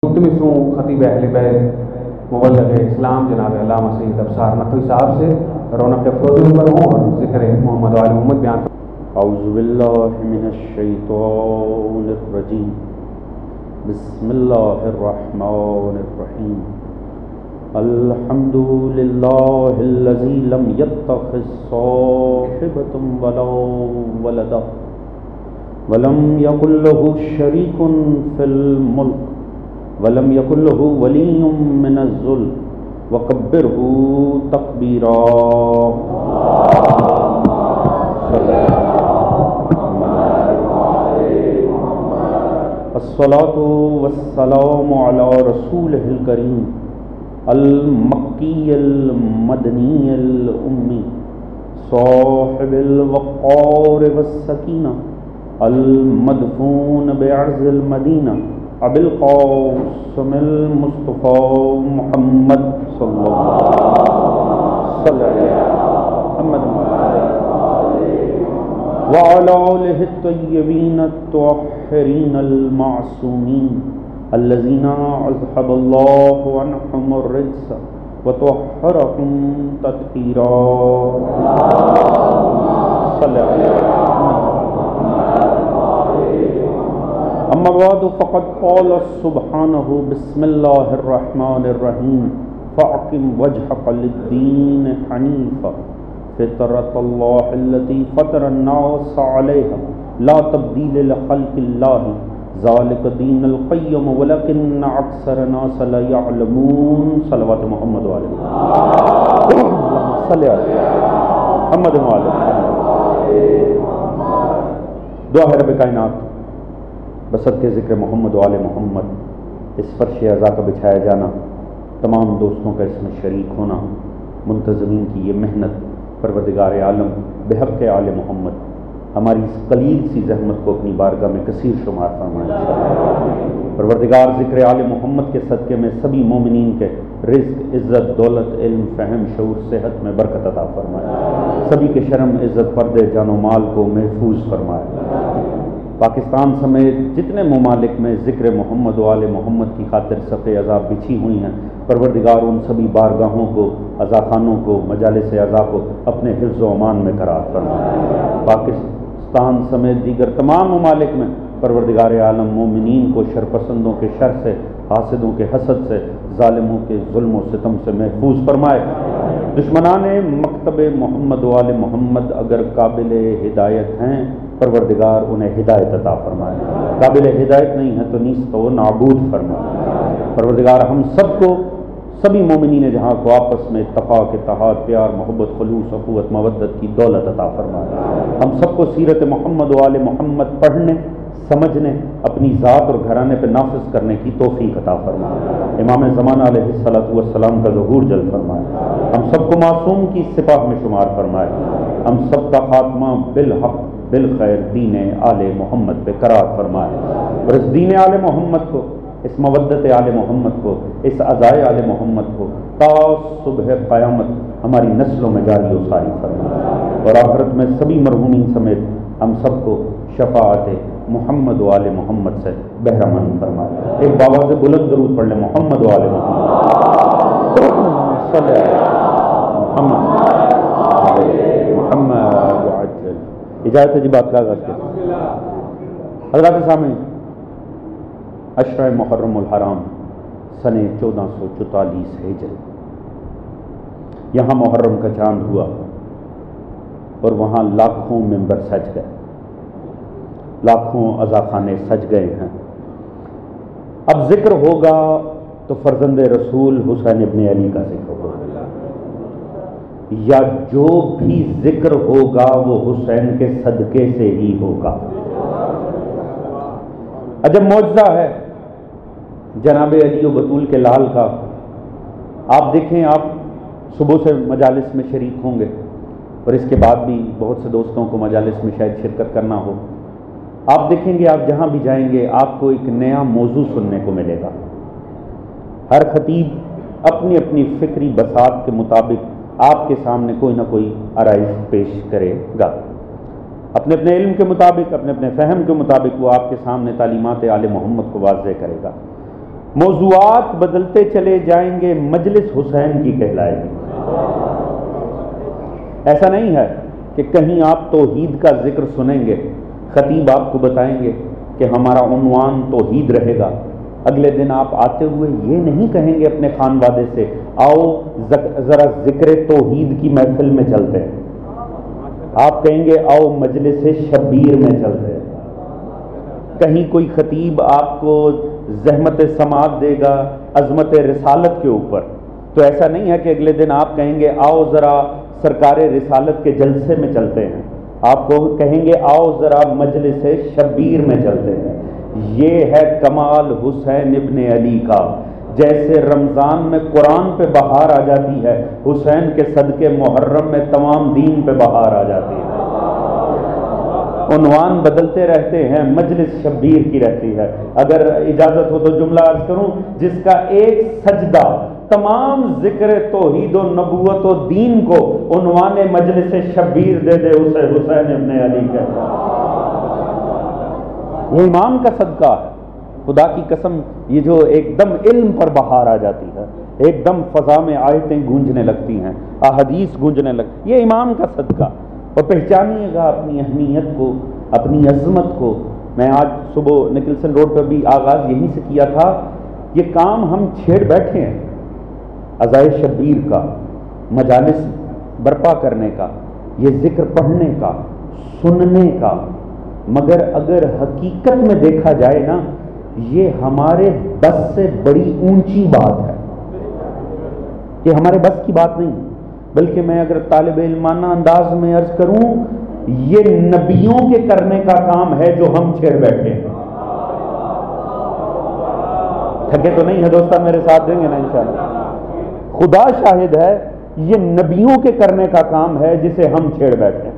ملتمسوں خطیب اہل بیت مبلغ اسلام جناب علامہ سید ابصار نقوی صاحب سے رونق افروزی پر ہوں اور ذکر محمد و آل محمد بیان فرمائیں۔ اعوذ باللہ من الشیطان الرجیم، بسم اللہ الرحمن الرحیم۔ الحمد للہ الذی لم یتخذ صاحبۃ ولا ولدا ولم یکن لہ شریک فی الملک ولم یکن لہ ولی من الذل وکبرہ تکبیرا۔ الصلاۃ والسلام علی رسولہ الکریم المکی المدنی الامی صاحب الوقار والسکینہ المدفون بعرض المدینہ ابی القاسم المصطفیٰ محمد صلی اللہ علیہ وسلم وعلى آلہ الطیبین الطاہرین المعصومین الذین اذهب اللہ عنہم الرجس وطہرہم تطہیرا۔ صلی اما بعد فقد قال سبحانہ بسم اللہ الرحمن الرحیم فاقم وجہک للدین حنیفا فطرۃ اللہ التی فطر الناس علیہا لا تبدیل لخلق اللہ ذالک دین القیم ولکن اکثر الناس لا یعلمون۔ صلوات محمد علیہ صلی محمد علیہ۔ دعا ہے رب کائنات بصدق ذکر محمد و آل محمد، اس فرش عزا کا بچھایا جانا، تمام دوستوں کا اس میں شریک ہونا، منتظمین کی یہ محنت، پروردگار عالم بحق آل محمد ہماری اس قلیل سی زحمت کو اپنی بارگاہ میں کثیر شمار فرمائے۔ پروردگار ذکر آل محمد کے صدقے میں سبھی مومنین کے رزق، عزت، دولت، علم، فہم، شعور، صحت میں برکت عطا فرمائے، سبھی کے شرم، عزت، پردے، جان و مال کو محفوظ فرمائے۔ پاکستان سمیت جتنے ممالک میں ذکر محمد و آل محمد کی خاطر صف عزا بچھی ہوئی ہیں، پروردگار ان سبھی بارگاہوں کو، عزا خانوں کو، مجالس عزا کو اپنے حفظ و امان میں قرار فرمائے۔ پاکستان سمیت دیگر تمام ممالک میں پروردگار عالم مومنین کو شرپسندوں کے شر سے، حاسدوں کے حسد سے، ظالموں کے ظلم و ستم سے محفوظ فرمائے۔ دشمنان مکتب محمد و آل محمد اگر قابل ہدایت ہیں، پروردگار انہیں ہدایت عطا فرمائے، قابل ہدایت نہیں ہے تو نیست و نابود فرمائے۔ پروردگار ہم سب کو، سبھی مومنین جہاں کو آپس میں اتفاق، اتحاد، پیار، محبت، خلوص، اخوت، مودت کی دولت عطا فرمائے۔ ہم سب کو سیرت محمد و آل محمد پڑھنے، سمجھنے، اپنی ذات اور گھرانے پہ نافذ کرنے کی توفیق عطا فرمائے۔ امام زمانہ علیہ الصلوۃ والسلام کا ظہور جل فرمائے، ہم سب کو معصوم کی سپاہ میں شمار فرمائے، ہم سب کا خاتمہ بالحق بالخیر دین آل محمد پہ قرار فرمائے، اور اس دین آل محمد کو، اس مودت آل محمد کو، اس عزائے آل محمد کو تا صبح قیامت ہماری نسلوں میں جاری و ساری فرمائے، اور آخرت میں سبھی مرحومین سمیت ہم سب کو شفاعت محمد و آل محمد سے بہرہ مند فرمائے۔ ایک بابا سے بلند درود پڑھ لیں، محمد و آل محمد صلی محمد وعجل۔ اجازت ہے جی بات کا آغاز کریں۔ حضرات سامعین، عشرہ محرم الحرام سنہ 1444 ہجری، یہاں محرم کا چاند ہوا اور وہاں لاکھوں ممبر سج گئے، لاکھوں عزا خانے سج گئے ہیں۔ اب ذکر ہوگا تو فرزند رسول حسین ابن علی کا ذکر ہوگا، یا جو بھی ذکر ہوگا وہ حسین کے صدقے سے ہی ہوگا۔ عجب معجزہ ہے جناب علی و بطول کے لال کا۔ آپ دیکھیں، آپ صبح سے مجالس میں شریک ہوں گے، اور اس کے بعد بھی بہت سے دوستوں کو مجالس میں شاید شرکت کرنا ہو۔ آپ دیکھیں گے، آپ جہاں بھی جائیں گے آپ کو ایک نیا موضوع سننے کو ملے گا۔ ہر خطیب اپنی اپنی فکری بساط کے مطابق آپ کے سامنے کوئی نہ کوئی آرائز پیش کرے گا، اپنے اپنے علم کے مطابق، اپنے اپنے فہم کے مطابق وہ آپ کے سامنے تعلیمات آل محمد کو واضح کرے گا۔ موضوعات بدلتے چلے جائیں گے، مجلس حسین کی کہلائے گی۔ ایسا نہیں ہے کہ کہیں آپ توحید کا ذکر سنیں گے، خطیب آپ کو بتائیں گے کہ ہمارا عنوان توحید رہے گا، اگلے دن آپ آتے ہوئے یہ نہیں کہیں گے اپنے خانوادے سے آؤ ذرا ذکر توحید کی محفل میں چلتے ہیں، آپ کہیں گے آؤ مجلس شبیر میں چلتے ہیں۔ کہیں کوئی خطیب آپ کو زحمت سماعت دے گا عظمت رسالت کے اوپر، تو ایسا نہیں ہے کہ اگلے دن آپ کہیں گے آؤ ذرا سرکار رسالت کے جلسے میں چلتے ہیں، آپ کو کہیں گے آؤ ذرا مجلس شبیر میں چلتے ہیں۔ یہ ہے کمال حسین ابن علی کا، جیسے رمضان میں قرآن پہ بہار آ جاتی ہے، حسین کے صدقے محرم میں تمام دین پہ بہار آ جاتی ہے۔ عنوان بدلتے رہتے ہیں، مجلس شبیر کی رہتی ہے۔ اگر اجازت ہو تو جملہ عرض کروں، جس کا ایک سجدہ تمام ذکر توحید و نبوت و دین کو عنوان مجلس شبیر دے دے، اسے حسین ابن علی کہتا ہے۔ یہ امام کا صدقہ ہے، خدا کی قسم، یہ جو ایک دم علم پر بہار آ جاتی ہے، ایک دم فضا میں آیتیں گونجنے لگتی ہیں، احادیث گونجنے لگتی، یہ امام کا صدقہ۔ اور پہچانیے گا اپنی اہمیت کو، اپنی عظمت کو۔ میں آج صبح نکلسن روڈ پر بھی آغاز یہیں سے کیا تھا، یہ کام ہم چھیڑ بیٹھے ہیں عزائے شبیر کا، مجالس برپا کرنے کا، یہ ذکر پڑھنے کا، سننے کا، مگر اگر حقیقت میں دیکھا جائے نا، یہ ہمارے بس سے بڑی اونچی بات ہے، یہ ہمارے بس کی بات نہیں، بلکہ میں اگر طالب علمانہ انداز میں عرض کروں، یہ نبیوں کے کرنے کا کام ہے جو ہم چھیڑ بیٹھے ہیں۔ تھکے تو نہیں ہے دوستان، میرے ساتھ دیں گے نا انشاءاللہ؟ خدا شاہد ہے، یہ نبیوں کے کرنے کا کام ہے جسے ہم چھیڑ بیٹھے ہیں۔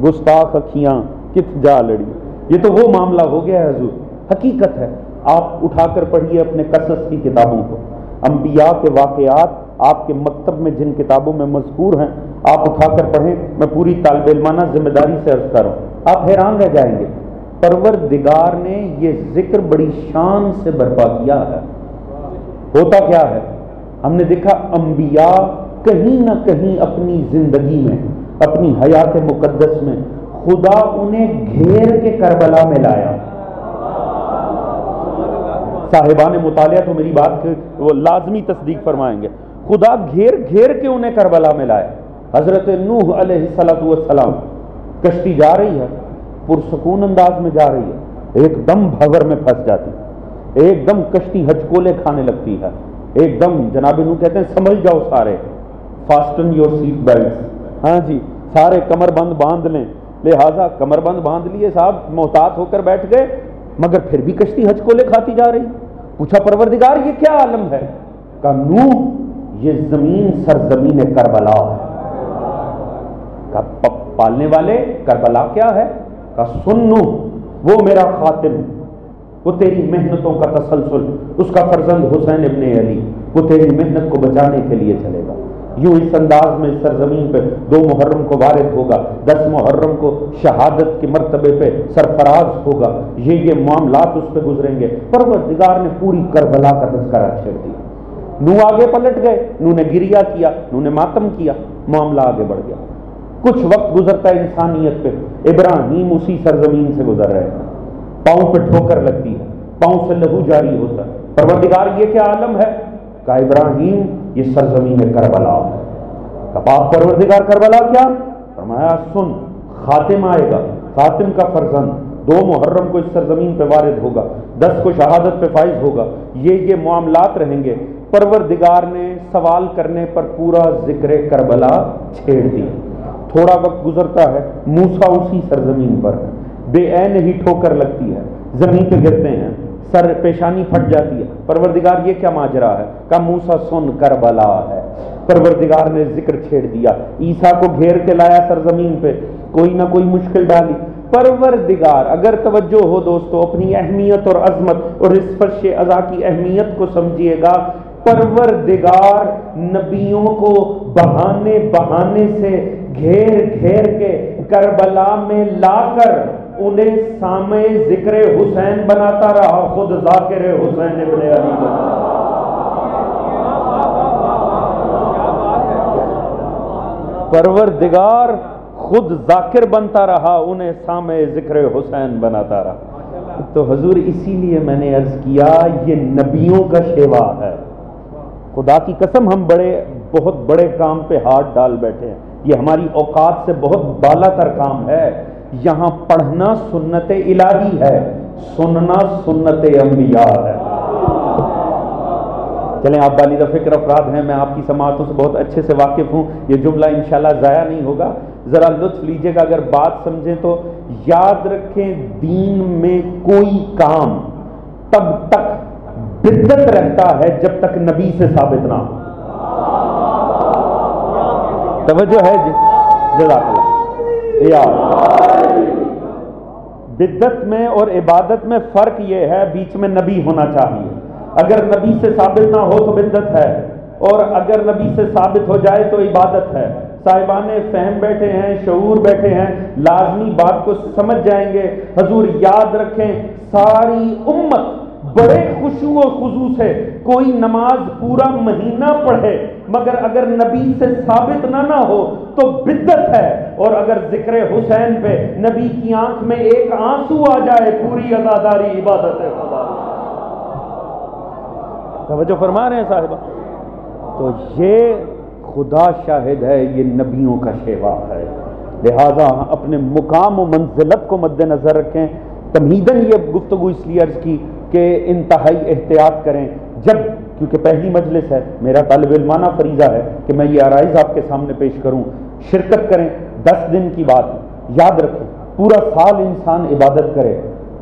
گستاخ اکھیاں کت جا لڑی، یہ تو وہ معاملہ ہو گیا ہے حضور، حقیقت ہے۔ آپ اٹھا کر پڑھیے اپنے قصص کی کتابوں کو، انبیاء کے واقعات آپ کے مکتب میں جن کتابوں میں مذکور ہیں، آپ اٹھا کر پڑھیں۔ میں پوری طالب علمانہ ذمہ داری سے عرض کر رہا ہوں، آپ حیران رہ جائیں گے۔ پروردگار نے یہ ذکر بڑی شان سے برپا کیا ہے۔ ہوتا کیا ہے، ہم نے دیکھا انبیاء کہیں نہ کہیں اپنی زندگی میں، اپنی حیات مقدس میں خدا انہیں گھیر کے کربلا میں لایا۔ صاحبان مطالعہ تو میری بات وہ لازمی تصدیق فرمائیں گے، خدا گھیر گھیر کے انہیں کربلا میں لائے۔ حضرت نوح علیہ السلام کشتی جا رہی ہے، پرسکون انداز میں جا رہی ہے، ایک دم بھور میں پھنس جاتی، ایک دم کشتی ہچکولے کھانے لگتی ہے، ایک دم جناب نوح کہتے ہیں سمجھ جاؤ سارے، فاسٹن یور سیٹ بیلٹس، ہاں جی سارے کمر بند باندھ لیں۔ لہٰذا کمر بند باندھ لیے صاحب، محتاط ہو کر بیٹھ گئے، مگر پھر بھی کشتی ہچکولے کھاتی جا رہی۔ پوچھا پروردگار یہ کیا عالم ہے؟ کہا نوح یہ زمین سرزمین کربلا ہے۔ کہا پالنے والے کربلا کیا ہے؟ کہا سن نوح، وہ میرا خاتم، وہ تیری محنتوں کا تسلسل، اس کا فرزند حسین ابن علی، وہ تیری محنت کو بچانے کے لیے چلے گا۔ یوں اس انداز میں سرزمین پہ 2 محرم کو وارد ہوگا، 10 محرم کو شہادت کے مرتبے پہ سرفراز ہوگا، یہ معاملات اس پہ گزریں گے۔ پروردگار نے پوری کربلا کا تذکرہ چھیڑ دیا۔ نوح آگے پلٹ گئے، نوح نے گریہ کیا، نوح نے ماتم کیا، معاملہ آگے بڑھ گیا۔ کچھ وقت گزرتا ہے انسانیت پہ، ابراہیم اسی سرزمین سے گزر رہے ہیں، پاؤں پہ ٹھوکر لگتی ہے، پاؤں سے لہو جاری ہوتا ہے۔ پروردگار یہ کیا عالم ہے؟ کہا ابراہیم یہ سرزمین کربلا ہے۔ کہا پروردگار کربلا کیا؟ فرمایا سن، خاتم آئے گا، خاتم کا فرزند 2 محرم کو اس سرزمین پہ وارد ہوگا، 10 کو شہادت پہ فائز ہوگا، یہ معاملات رہیں گے۔ پروردگار نے سوال کرنے پر پورا ذکر کربلا چھیڑ دی۔ تھوڑا وقت گزرتا ہے، موسیٰ اسی سرزمین پر ہے، بے عین ہی ٹھوکر لگتی ہے، زمین پہ گرتے ہیں، سر پیشانی پھٹ جاتی ہے۔ پروردگار یہ کیا ماجرا ہے؟ کہا موسیٰ سن کربلا ہے۔ پروردگار نے ذکر چھیڑ دیا، عیسیٰ کو گھیر کے لایا سرزمین پہ، کوئی نہ کوئی مشکل ڈالی۔ پروردگار اگر توجہ ہو دوستو، اپنی اہمیت اور عظمت اور اس فرش عزا کی اہمیت کو سمجھیے گا، پروردگار نبیوں کو بہانے بہانے سے گھیر گھیر کے کربلا میں لا کر انہیں سامع ذکر حسین بناتا رہا، خود ذاکر حسین ابن علی بنا۔ پروردگار خود ذاکر بنتا رہا، انہیں سامع ذکر حسین بناتا رہا۔ تو حضور اسی لیے میں نے عرض کیا یہ نبیوں کا شیوا ہے۔ خدا کی قسم ہم بہت بڑے کام پہ ہاتھ ڈال بیٹھے ہیں، یہ ہماری اوقات سے بہت بالا تر کام ہے۔ یہاں پڑھنا سنت الہی ہے، سننا سنت انبیاء ہے۔ چلیں آپ بالیدہ فکر افراد ہیں، میں آپ کی سماعتوں سے بہت اچھے سے واقف ہوں، یہ جملہ انشاءاللہ ضائع نہیں ہوگا، ذرا لطف لیجئے گا۔ اگر بات سمجھیں تو یاد رکھیں دین میں کوئی کام تب تک بدعت رہتا ہے جب تک نبی سے ثابت نہ ہو۔ توجہ ہے جی، جزاک اللہ۔ یاد بدعت میں اور عبادت میں فرق یہ ہے، بیچ میں نبی ہونا چاہیے۔ اگر نبی سے ثابت نہ ہو تو بدعت ہے، اور اگر نبی سے ثابت ہو جائے تو عبادت ہے۔ صاحبان فہم بیٹھے ہیں، شعور بیٹھے ہیں، لازمی بات کو سمجھ جائیں گے۔ حضور یاد رکھیں ساری امت بڑے خشوع و خضوع سے کوئی نماز پورا مہینہ پڑھے، مگر اگر نبی سے ثابت نہ ہو تو بدعت ہے، اور اگر ذکر حسین پہ نبی کی آنکھ میں ایک آنسو آ جائے پوری عزاداری عبادت ہے خدا۔ توجہ فرما رہے ہیں صاحبہ؟ تو یہ خدا شاہد ہے یہ نبیوں کا شیوا ہے، لہذا اپنے مقام و منزلت کو مد نظر رکھیں۔ تمہیداً یہ گفتگو اس لیے عرض کی کہ انتہائی احتیاط کریں، جب کیونکہ پہلی مجلس ہے، میرا طالب علمانہ فریضہ ہے کہ میں یہ عرائض آپ کے سامنے پیش کروں، شرکت کریں۔ 10 دن کی بات یاد رکھیں، پورا سال انسان عبادت کرے،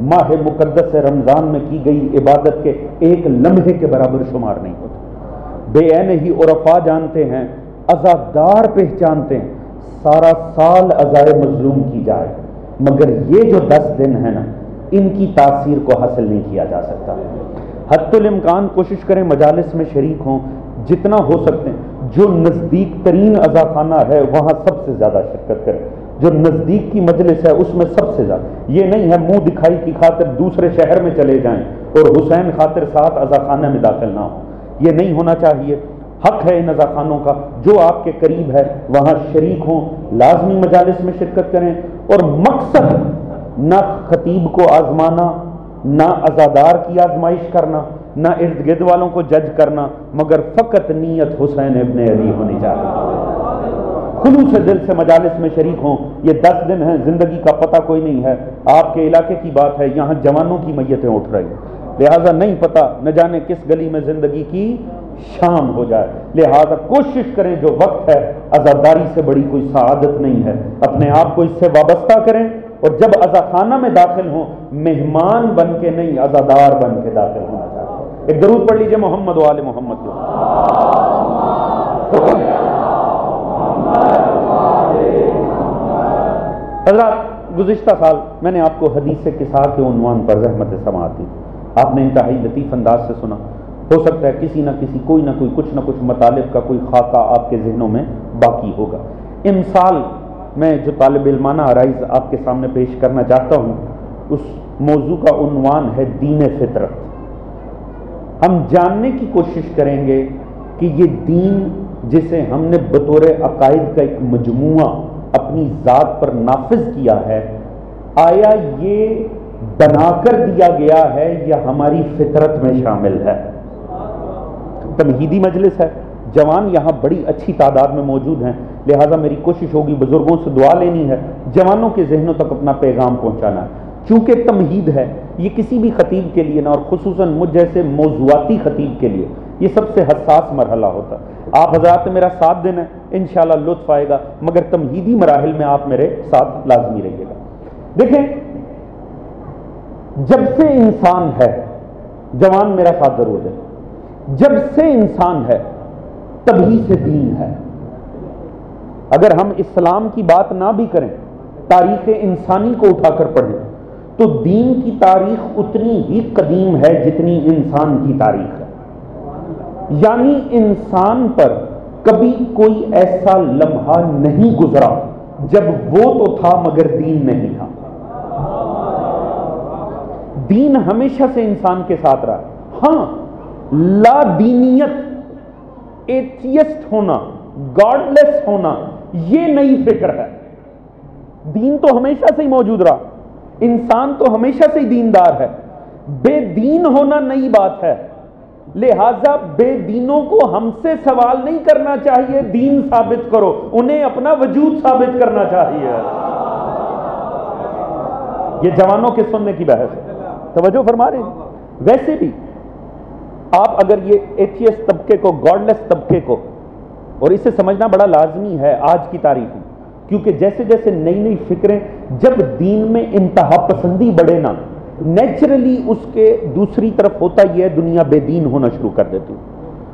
ماہ مقدس رمضان میں کی گئی عبادت کے ایک لمحے کے برابر شمار نہیں ہوتا۔ بے عین ہی عرفاء جانتے ہیں، عزادار پہچانتے ہیں، سارا سال عزائے مظلوم کی جائے، مگر یہ جو 10 دن ہیں نا، ان کی تاثیر کو حاصل نہیں کیا جا سکتا۔ حتی الامکان کوشش کریں مجالس میں شریک ہوں، جتنا ہو سکتے ہیں۔ جو نزدیک ترین عزاخانہ ہے وہاں سب سے زیادہ شرکت کریں، جو نزدیک کی مجلس ہے اس میں سب سے زیادہ۔ یہ نہیں ہے منہ دکھائی کی خاطر دوسرے شہر میں چلے جائیں اور حسین خاطر ساتھ عزاخانہ میں داخل نہ ہوں، یہ نہیں ہونا چاہیے۔ حق ہے ان عزاخانوں کا، جو آپ کے قریب ہے وہاں شریک ہوں، لازمی مجالس میں شرکت کریں، اور مقصد نہ خطیب کو آزمانا، نہ عزادار کی آزمائش کرنا، نہ ارد گرد والوں کو جج کرنا، مگر فقط نیت حسین ابن علی ہونی چاہیے۔ خلوص دل سے مجالس میں شریک ہوں۔ یہ 10 دن ہیں، زندگی کا پتہ کوئی نہیں ہے۔ آپ کے علاقے کی بات ہے، یہاں جوانوں کی میتیں اٹھ رہی ہیں، لہٰذا نہیں پتہ نہ جانے کس گلی میں زندگی کی شام ہو جائے، لہٰذا کوشش کریں جو وقت ہے، عزاداری سے بڑی کوئی سعادت نہیں ہے، اپنے آپ کو اس سے وابستہ کریں، اور جب عزاخانہ میں داخل ہوں مہمان بن کے نہیں عزادار بن کے داخل ہونا چاہیے۔ ایک درود پڑھ لیجئے محمد و آل محمد کے۔ حضرات گزشتہ سال میں نے آپ کو حدیث قصا کے عنوان پر رحمت سماعت دی، آپ نے انتہائی لطیف انداز سے سنا۔ ہو سکتا ہے کسی نہ کسی کوئی نہ کوئی کچھ نہ کچھ مطالب کا کوئی خاکہ آپ کے ذہنوں میں باقی ہوگا۔ امسال میں جو طالب علمانہ عرائض آپ کے سامنے پیش کرنا چاہتا ہوں، اس موضوع کا عنوان ہے دین فطرت۔ ہم جاننے کی کوشش کریں گے کہ یہ دین جسے ہم نے بطور عقائد کا ایک مجموعہ اپنی ذات پر نافذ کیا ہے، آیا یہ بنا کر دیا گیا ہے یا ہماری فطرت میں شامل ہے؟ تمہیدی مجلس ہے، جوان یہاں بڑی اچھی تعداد میں موجود ہیں، لہٰذا میری کوشش ہوگی بزرگوں سے دعا لینی ہے، جوانوں کے ذہنوں تک اپنا پیغام پہنچانا ہے۔ چونکہ تمہید ہے، یہ کسی بھی خطیب کے لیے نا، اور خصوصاً مجھ جیسے موضوعاتی خطیب کے لیے یہ سب سے حساس مرحلہ ہوتا ہے۔ آپ حضرات میرا ساتھ دینا ہے، انشاءاللہ لطف آئے گا، مگر تمہیدی مراحل میں آپ میرے ساتھ لازمی رہیے گا۔ دیکھیں، جب سے انسان ہے، جوان میرا ساتھ ضرور دیں، جب سے انسان ہے تبھی سے دین ہے۔ اگر ہم اسلام کی بات نہ بھی کریں، تاریخ انسانی کو اٹھا کر پڑھیں تو دین کی تاریخ اتنی ہی قدیم ہے جتنی انسان کی تاریخ ہے، یعنی انسان پر کبھی کوئی ایسا لمحہ نہیں گزرا جب وہ تو تھا مگر دین نہیں تھا۔ دین ہمیشہ سے انسان کے ساتھ رہا. ہاں، لا دینیت، ایتھیسٹ ہونا، گاڈ لیس ہونا، یہ نئی فکر ہے. دین تو ہمیشہ سے ہی موجود رہا، انسان تو ہمیشہ سے ہی دیندار ہے. بے دین ہونا نئی بات ہے. لہذا بے دینوں کو ہم سے سوال نہیں کرنا چاہیے دین ثابت کرو، انہیں اپنا وجود ثابت کرنا چاہیے. یہ جوانوں کے سننے کی بحث ہے، توجہ فرما رہے ہیں. ویسے بھی آپ اگر یہ ایتھیسٹ طبقے کو، گاڈ لیس طبقے کو، اور اسے سمجھنا بڑا لازمی ہے آج کی تاریخ میں، کیونکہ جیسے جیسے نئی نئی فکریں، جب دین میں انتہا پسندی بڑھے نا، نیچرلی اس کے دوسری طرف ہوتا یہ ہے دنیا بے دین ہونا شروع کر دیتی.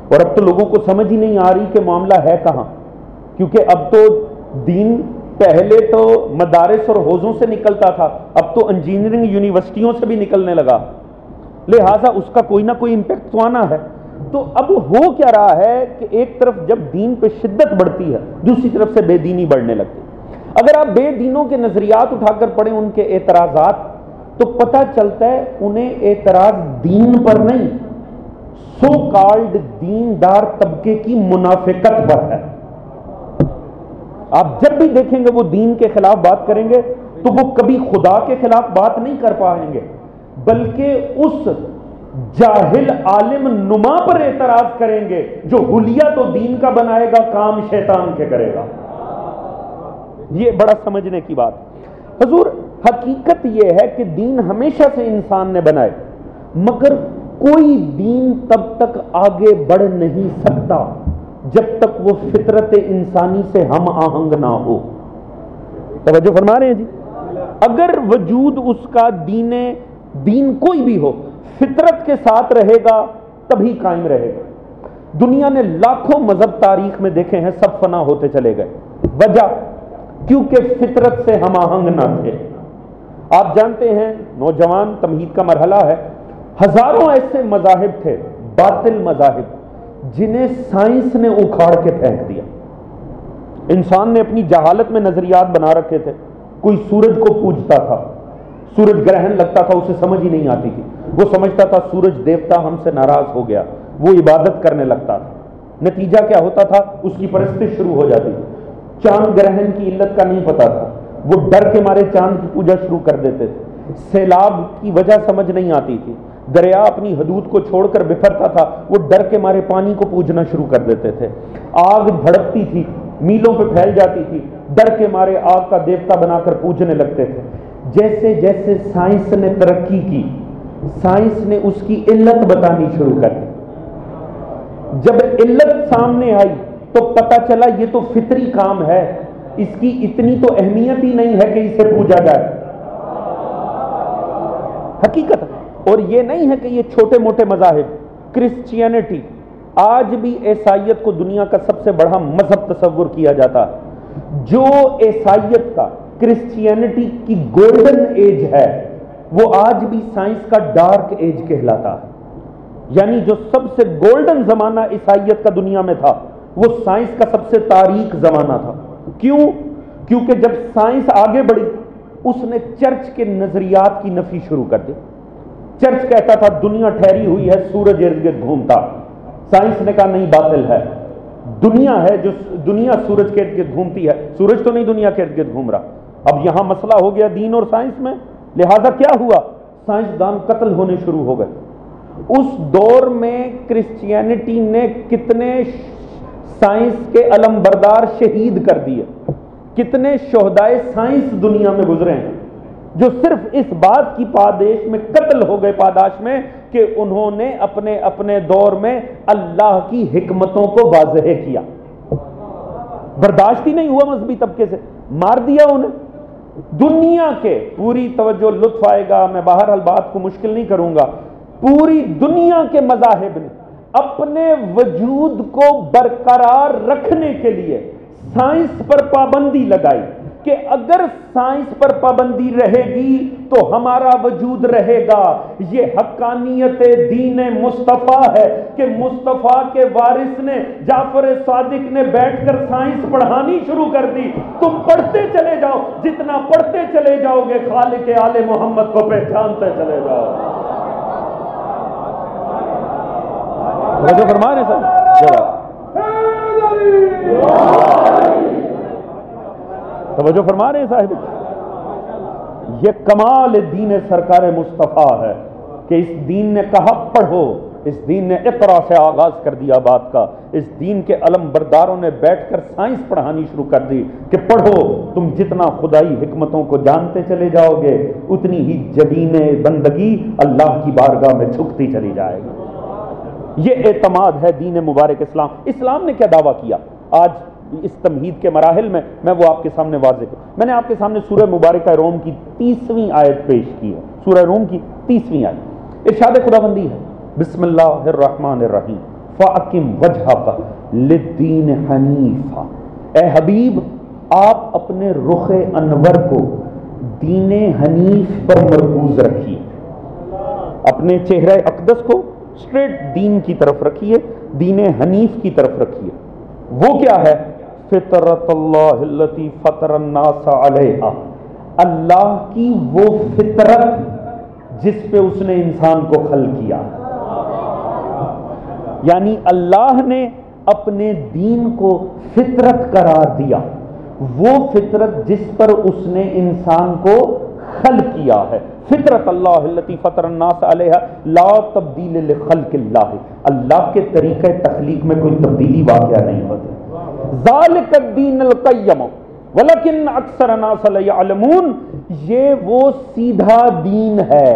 اور اب تو لوگوں کو سمجھ ہی نہیں آ رہی کہ معاملہ ہے کہاں، کیونکہ اب تو دین پہلے تو مدارس اور حوزوں سے نکلتا تھا، اب تو انجینئرنگ یونیورسٹیوں سے بھی نکلنے لگا. لہٰذا اس کا کوئی نہ کوئی امپیکٹ تو آنا ہے. تو اب ہو کیا رہا ہے کہ ایک طرف جب دین پہ شدت بڑھتی ہے، دوسری طرف سے بے دینی بڑھنے لگتی. اگر آپ بے دینوں کے نظریات اٹھا کر پڑھیں، ان کے اعتراضات، تو پتہ چلتا ہے انہیں اعتراض دین پر نہیں، سو کالڈ دیندار طبقے کی منافقت پر ہے. آپ جب بھی دیکھیں گے وہ دین کے خلاف بات کریں گے تو وہ کبھی خدا کے خلاف بات نہیں کر پائیں گے، بلکہ اس جاہل عالم نما پر اعتراض کریں گے جو حلیہ تو دین کا بنائے گا، کام شیطان کے کرے گا. یہ بڑا سمجھنے کی بات. حضور حقیقت یہ ہے کہ دین ہمیشہ سے انسان نے بنائے، مگر کوئی دین تب تک آگے بڑھ نہیں سکتا جب تک وہ فطرت انسانی سے ہم آہنگ نہ ہو. توجہ فرما رہے ہیں جی؟ اگر وجود اس کا دین کوئی بھی ہو، فطرت کے ساتھ رہے گا تبھی قائم رہے گا. دنیا نے لاکھوں مذہب تاریخ میں دیکھے ہیں، سب فنا ہوتے چلے گئے. وجہ کیونکہ فطرت سے ہم آہنگ نہ تھے. آپ جانتے ہیں نوجوان تمہید کا مرحلہ ہے، ہزاروں ایسے مذاہب تھے، باطل مذاہب، جنہیں سائنس نے اکھاڑ کے پھینک دیا. انسان نے اپنی جہالت میں نظریات بنا رکھے تھے. کوئی سورج کو پوجتا تھا، سورج گرہن لگتا تھا، اسے سمجھ ہی نہیں آتی تھی. وہ سمجھتا تھا سورج دیوتا ہم سے ناراض ہو گیا، وہ عبادت کرنے لگتا تھا. نتیجہ کیا ہوتا تھا؟ اس کی پرستش شروع ہو جاتی تھی. چاند گرہن کی علت کا نہیں پتا تھا، وہ ڈر کے مارے چاند کی پوجا شروع کر دیتے تھے. سیلاب کی وجہ سمجھ نہیں آتی تھی، دریا اپنی حدود کو چھوڑ کر بکھرتا تھا، وہ ڈر کے مارے پانی کو پوجنا شروع کر دیتے تھے. آگ بھڑکتی تھی، میلوں پہ پھیل جاتی تھی، ڈر کے مارے آگ کا دیوتا بنا کر پوجنے لگتے تھے. جیسے جیسے سائنس نے ترقی کی، سائنس نے اس کی علت بتانی شروع کر دی. جب علت سامنے آئی تو پتہ چلا یہ تو فطری کام ہے، اس کی اتنی تو اہمیت ہی نہیں ہے کہ اسے پوجا جائے. حقیقت. اور یہ نہیں ہے کہ یہ چھوٹے موٹے مذاہب، کرسچینٹی، آج بھی عیسائیت کو دنیا کا سب سے بڑا مذہب تصور کیا جاتا ہے. جو عیسائیت کا، کرسچینٹی کی گولڈن ایج ہے، وہ آج بھی سائنس کا ڈارک ایج کہلاتا ہے. یعنی جو سب سے گولڈن زمانہ عیسائیت کا دنیا میں تھا، وہ سائنس کا سب سے تاریک زمانہ تھا. کیوں؟ کیونکہ جب سائنس آگے بڑھی، اس نے چرچ کے نظریات کی نفی شروع کر دی. چرچ کہتا تھا دنیا ٹھہری ہوئی ہے، سورج ارد گرد گھومتا. سائنس نے کہا نہیں، باطل ہے، دنیا ہے جو دنیا سورج کے ارد گرد گھومتی ہے، سورج تو نہیں دنیا کے ارد گرد گھوم رہا. اب یہاں مسئلہ ہو گیا دین اور سائنس میں. لہذا کیا ہوا؟ سائنسدان قتل ہونے شروع ہو گئے. اس دور میں کرسچینٹی نے کتنے سائنس کے علم بردار شہید کر دیے، کتنے شہدائے سائنس دنیا میں گزرے ہیں جو صرف اس بات کی پاداش میں قتل ہو گئے، پاداش میں، کہ انہوں نے اپنے اپنے دور میں اللہ کی حکمتوں کو واضح کیا. برداشت ہی نہیں ہوا مذہبی طبقے سے، مار دیا انہیں. دنیا کے پوری توجہ، لطف آئے گا، میں بہرحال بات کو مشکل نہیں کروں گا، پوری دنیا کے مذاہب نے اپنے وجود کو برقرار رکھنے کے لیے سائنس پر پابندی لگائی کہ اگر سائنس پر پابندی رہے گی تو ہمارا وجود رہے گا۔ یہ حقانیت دین مصطفیٰ ہے کہ مصطفیٰ کے وارث نے جعفر صادق نے بیٹھ کر سائنس پڑھانی شروع کر دی۔ تم پڑھتے چلے جاؤ، جتنا پڑھتے چلے جاؤ گے خالق آل محمد کو پہچانتے چلے جاؤ۔ توجہ فرما رہے سر، توجہ فرما رہے ہیں صاحب۔ یہ کمال دین سرکار مصطفیٰ ہے کہ اس دین نے کہا پڑھو، اس دین نے اقرا سے آغاز کر دیا بات کا، اس دین کے علم برداروں نے بیٹھ کر سائنس پڑھانی شروع کر دی کہ پڑھو، تم جتنا خدائی حکمتوں کو جانتے چلے جاؤ گے اتنی ہی جبین بندگی اللہ کی بارگاہ میں جھکتی چلی جائے گی۔ یہ اعتماد ہے دین مبارک اسلام۔ اسلام نے کیا دعویٰ کیا؟ آج اس تمہید کے مراحل میں وہ آپ کے سامنے واضح کروں۔ میں نے آپ کے سامنے سورہ مبارکہ روم کی 30ویں آیت پیش کی ہے، سورہ روم کی 30ویں آیت۔ ارشاد خداوندی ہے بسم اللہ الرحمن الرحیم فَأَقِمْ وَجْهَكَ لِلدِّينِ حَنِيفًا۔ اے حبیب آپ اپنے رخ انور کو دین حنیف پر مرکوز رکھیے، اپنے چہرہ اقدس کو اسٹریٹ دین کی طرف رکھیے، دین حنیف کی طرف رکھیے۔ وہ کیا ہے؟ فطرت اللہ التی فطر الناس علیہا، اللہ کی وہ فطرت جس پہ اس نے انسان کو خلق کیا۔ یعنی اللہ نے اپنے دین کو فطرت قرار دیا، وہ فطرت جس پر اس نے انسان کو خلق کیا ہے۔ فطرت اللہ التی فطر الناس علیہا لا تبدیل لخلق اللہ، اللہ کے طریقہ تخلیق میں کوئی تبدیلی واقعہ نہیں ہوتی۔ ذالک الدین القیم ولکن اکثر الناس لا یعلمون، یہ وہ سیدھا دین ہے،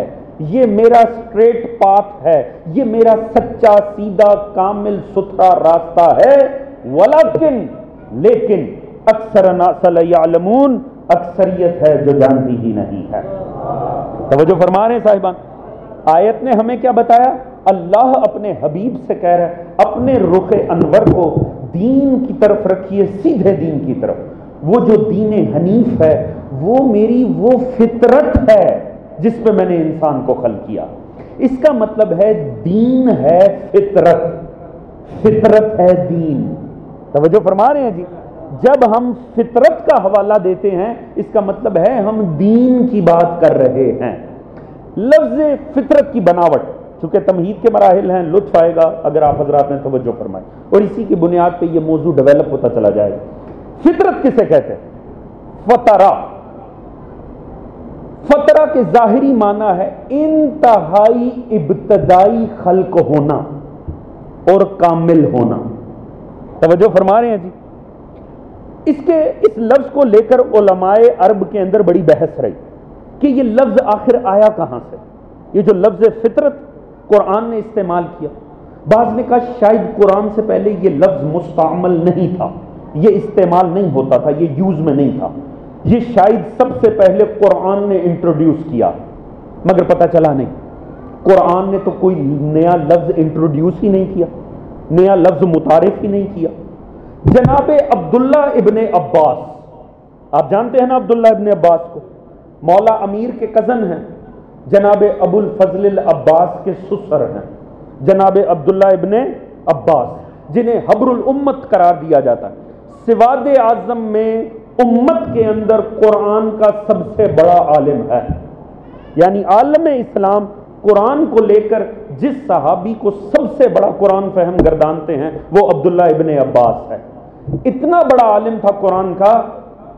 یہ میرا اسٹریٹ پاتھ ہے، یہ میرا سچا سیدھا کامل ستھرا راستہ ہے۔ ولکن لیکن اکثر الناس لا یعلمون، اکثریت ہے جو جانتی ہی نہیں ہے۔ توجہ فرما رہے ہیں صاحبان، آیت نے ہمیں کیا بتایا؟ اللہ اپنے حبیب سے کہہ رہا ہے اپنے رخ انور کو دین کی طرف رکھیے، سیدھے دین کی طرف۔ وہ جو دین حنیف ہے وہ میری وہ فطرت ہے جس پہ میں نے انسان کو خلق کیا۔ اس کا مطلب ہے دین ہے فطرت، فطرت ہے دین۔ توجہ فرما رہے ہیں جی؟ جب ہم فطرت کا حوالہ دیتے ہیں اس کا مطلب ہے ہم دین کی بات کر رہے ہیں۔ لفظ فطرت کی بناوٹ، چونکہ تمہید کے مراحل ہیں، لطف آئے گا اگر آپ حضرات نے توجہ فرمائی، اور اسی کی بنیاد پہ یہ موضوع ڈیولپ ہوتا چلا جائے گا۔ فطرت کسے کہتے ہیں؟ فطرہ۔ فطرہ کے ظاہری معنی ہے انتہائی ابتدائی خلق ہونا اور کامل ہونا۔ توجہ فرما رہے ہیں جی؟ اس لفظ کو لے کر علماء عرب کے اندر بڑی بحث رہی کہ یہ لفظ آخر آیا کہاں سے۔ یہ جو لفظ فطرت قرآن نے استعمال کیا، بعض نے کہا شاید قرآن سے پہلے یہ لفظ مستعمل نہیں تھا، یہ استعمال نہیں ہوتا تھا، یہ یوز میں نہیں تھا، یہ شاید سب سے پہلے قرآن نے انٹروڈیوس کیا، مگر پتہ چلا نہیں، قرآن نے تو کوئی نیا لفظ انٹروڈیوس ہی نہیں کیا، نیا لفظ متعارف ہی نہیں کیا۔ جناب عبداللہ ابن عباس، آپ جانتے ہیں نا عبداللہ ابن عباس کو، مولا امیر کے کزن ہیں، جناب ابو الفضل العباس کے سسر ہیں، جناب عبداللہ ابن عباس جنہیں حبر الامت قرار دیا جاتا ہے۔ سواد اعظم میں امت کے اندر قرآن کا سب سے بڑا عالم ہے، یعنی عالم اسلام قرآن کو لے کر جس صحابی کو سب سے بڑا قرآن فہم گردانتے ہیں وہ عبداللہ ابن عباس ہے۔ اتنا بڑا عالم تھا قرآن کا